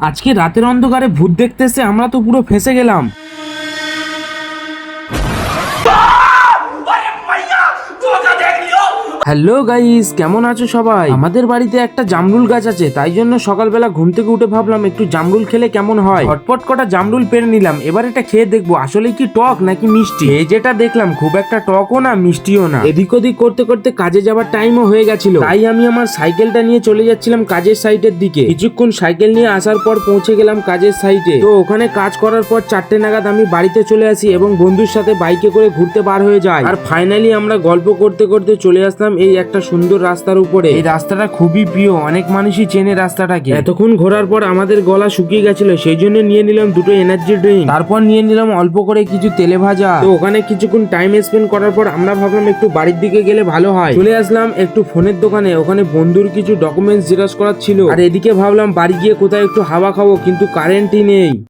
আজকে রাতের অন্ধকারে ভূত দেখতে এসে আমরা তো পুরো ফেঁসে গেলাম। হ্যালো গাইস, কেমন আছো সবাই? আমাদের বাড়িতে একটা জামরুল গাছ আছে, তাই জন্য সকালবেলা ঘুম থেকে উঠে ভাবলাম একটু জামরুল খেলে কেমন হয়। ঝটপট কটা জামরুল পেরে নিলাম, এবার এটা খেয়ে দেখবো আসলে কি টক নাকি মিষ্টি। এই যেটা দেখলাম খুব একটা টকও না মিষ্টিও না। এদিক ওদিক করতে করতে কাজে যাবার টাইমও হয়ে গেছিল, তাই আমি আমার সাইকেলটা নিয়ে চলে যাচ্ছিলাম কাজের সাইটের দিকে। কিছুক্ষণ সাইকেল নিয়ে আসার পর পৌঁছে গেলাম কাজের সাইটে। তো ওখানে কাজ করার পর 4টে নাগাদ আমি বাড়িতে চলে আসি এবং বন্ধুর সাথে বাইকে করে ঘুরতে বার হয়ে যাই। আর ফাইনালি আমরা গল্প করতে করতে চলে আসলাম এই একটা সুন্দর রাস্তার উপরে। এই রাস্তাটা খুবই প্রিয়, অনেক মানুষই চেনে রাস্তাটাকে। এতক্ষণ ঘোরার পর আমাদের গলা শুকিয়ে গেছিল, সেই জন্য নিয়ে নিলাম দুটো এনার্জি ড্রিঙ্ক, তারপর নিয়ে নিলাম অল্প করে কিছু তেলে ভাজা। তো ওখানে কিছুক্ষণ টাইম স্পেন্ড করার পর আমরা ভাবলাম একটু বাড়ির দিকে গেলে ভালো হয়। চলে আসলাম একটু ফোনের দোকানে, ওখানে বন্ধুর কিছু ডকুমেন্টস জেরক্স করার ছিল। আর এদিকে ভাবলাম বাড়ি গিয়ে কোথায় একটু হাওয়া খাবো, কিন্তু কারেন্টই নেই।